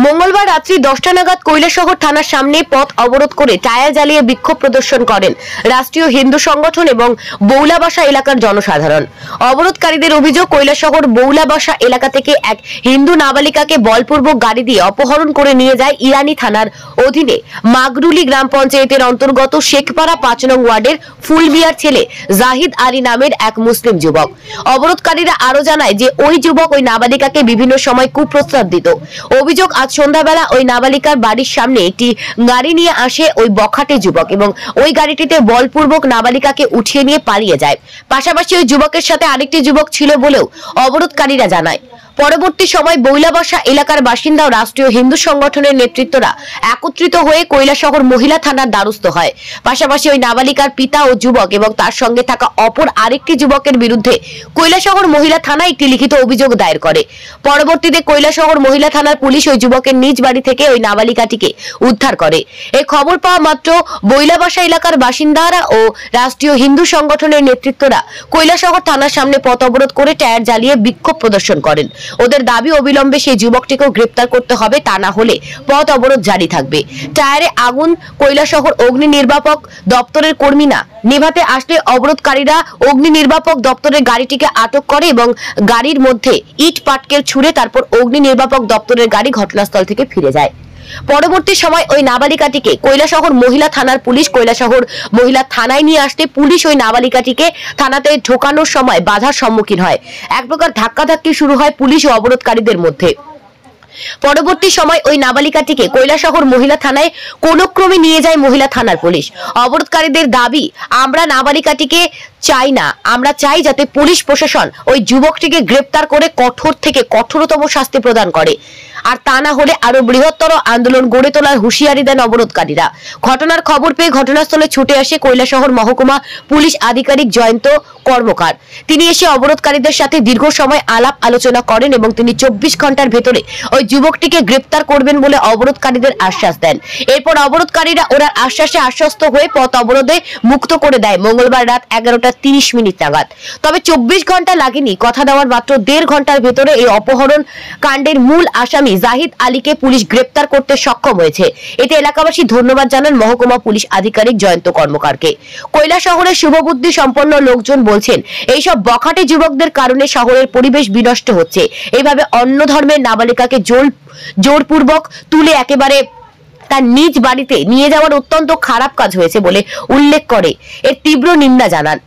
মঙ্গলবার রাত্রি 10টা নাগাদ কৈলাসহর থানার সামনে পথ অবরোধ করে টায়ার জ্বালিয়ে বিক্ষোভ প্রদর্শন করেন রাষ্ট্রীয় হিন্দু সংগঠন এবং বৌলাবাসা এলাকার জনসাধারণ। অবরোধকারীদের অভিযোগ, কৈলাসহর বৌলাবাসা এলাকা থেকে এক হিন্দু নাবালিকাকে বলপূর্বক গাড়ি দিয়ে অপহরণ করে নিয়ে যায় ইরানি থানার অধীনে মাগরুলি গ্রাম পঞ্চায়েতের অন্তর্গত শেখপাড়া 5 নং ওয়ার্ডের ফুলবিয়ার ছেলে জাহিদ আলী নামের এক মুসলিম যুবক। অবরোধকারীরা আরো জানায় যে ওই যুবক ওই নাবালিকাকে বিভিন্ন সময় কুপ্রস্তাব দিত। অভিযোগ, আজ সন্ধ্যাবেলা ওই নাবালিকার বাড়ির সামনে একটি গাড়ি নিয়ে আসে ওই বখাটে যুবক এবং ওই গাড়িটিতে বলপূর্বক নাবালিকাকে উঠিয়ে নিয়ে পালিয়ে যায়। পাশাপাশি ওই যুবকের সাথে আরেকটি যুবক ছিল বলেও অবরোধকারীরা জানায়। পরবর্তী সময় বৌলাবাসা এলাকার বাসিন্দা ও রাষ্ট্রীয় হিন্দু সংগঠনের নেতৃত্বরা একত্রিত হয়ে কৈলাসহর মহিলা থানার দ্বারস্থ হয়। পাশাপাশি ওই নাবালিকার পিতা ও যুবক এবং তার সঙ্গে থাকা অপর আরেকটি যুবকের বিরুদ্ধে কৈলাসহর মহিলা থানায় একটি লিখিত অভিযোগ দায়ের করে। পরবর্তীতে কৈলাসহর মহিলা থানার পুলিশ ওই যুবকের নিজ বাড়ি থেকে ওই নাবালিকাটিকে উদ্ধার করে। এই খবর পাওয়া মাত্র বৌলাবাসা এলাকার বাসিন্দারা ও রাষ্ট্রীয় হিন্দু সংগঠনের নেতৃত্বরা কৈলাসহর থানার সামনে পথ অবরোধ করে টায়ার জ্বালিয়ে বিক্ষোভ প্রদর্শন করেন। ওদের দাবি, অবিলম্বে সেই যুবকটিকেও গ্রেপ্তার করতে হবে, তা না হলে পথ অবরোধ জারি থাকবে। টায়ারে আগুন কৈলাসহর অগ্নি নির্বাপক দপ্তরের কর্মীরা নেভাতে আসলে অবরোধকারীরা অগ্নি নির্বাপক দপ্তরের গাড়িটিকে আটক করে এবং গাড়ির মধ্যে ইট পাটকেল ছুড়ে তারপর অগ্নি নির্বাপক দপ্তরের গাড়ি ঘটনাস্থল থেকে ফিরে যায়। পরবর্তী সময় ওই নাবালিকাটিকে কৈলাসহর মহিলা থানার পুলিশ কৈলাসহর মহিলা থানায় নিয়ে আসতে পুলিশ ওই নাবালিকাটিকে থানাতে ঢোকানোর সময় বাধার সম্মুখীন হয়। এক প্রকার ধাক্কাধাক্কি শুরু হয় পুলিশ ও অবরোধকারীদের মধ্যে। পরবর্তী সময় ওই নাবালিকাটিকে কৈলাসহর মহিলা থানায় কোন ক্রমে নিয়ে যায় মহিলা থানার পুলিশ। অবরোধকারীদের দাবি, আমরা নাবালিকাটিকে চাই না, আমরা চাই যাতে পুলিশ প্রশাসন ওই যুবকটিকে গ্রেপ্তার করে কঠোর থেকে কঠোরতম শাস্তি প্রদান করে, আর তা না হলে আরো বৃহত্তর আন্দোলন গড়ে তোলার হুঁশিয়ারি দেন অবরোধকারীরা। ঘটনার খবর পেয়ে ঘটনাস্থলে ছুটে আসে কৈলাসহর মহকুমা পুলিশ আধিকারিক জয়ন্ত কর্মকার। তিনি এসে অবরোধকারীদের সাথে দীর্ঘ সময় আলাপ আলোচনা করেন এবং তিনি 24 ঘন্টার ভেতরে ওই যুবকটিকে গ্রেপ্তার করবেন বলে অবরোধকারীদের আশ্বাস দেন। এরপর অবরোধকারীরা ওনার আশ্বাসে আশ্বস্ত হয়ে পথ অবরোধে মুক্ত করে দেয় মঙ্গলবার রাত 11:30 নাগাদ। তবে 24 ঘন্টা লাগেনি, কথা দেওয়ার মাত্র 1.5 ঘন্টার ভেতরে এই অপহরণ কাণ্ডের মূল আসামি জাহিদ আলীকে পুলিশ গ্রেপ্তার করতে সক্ষম হয়েছে। এতে এলাকাবাসী ধন্যবাদ জানান মহকুমা পুলিশ আধিকারিক জয়ন্ত কর্মকারকে। কৈলাসহরের শুভবুদ্ধি সম্পন্ন লোকজন বলছেন, এইসব বখাটে যুবকদের কারণে শহরের পরিবেশ বিনষ্ট হচ্ছে। এইভাবে অন্য ধর্মের নাবালিকাকে জোরপূর্বক তুলে একেবারে তার নিজ বাড়িতে নিয়ে যাওয়ার অত্যন্ত খারাপ কাজ হয়েছে বলে উল্লেখ করে এর তীব্র নিন্দা জানান।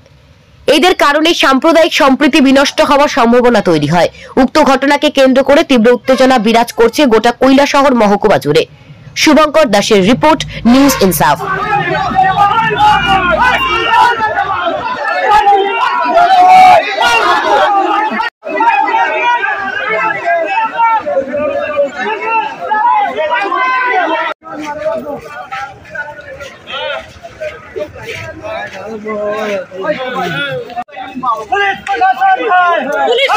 এদের কারণে সাম্প্রদায়িক সম্প্রীতি বিনষ্ট হওয়ার সম্ভাবনা তৈরি হয়। উক্ত ঘটনাকে কেন্দ্র করে তীব্র উত্তেজনা বিরাজ করছে গোটা কৈলাসহর মহকুমা জুড়ে। শুভঙ্কর দাসের রিপোর্ট, নিউজ ইনসাফ। पुलिस प्रशासन है, पुलिस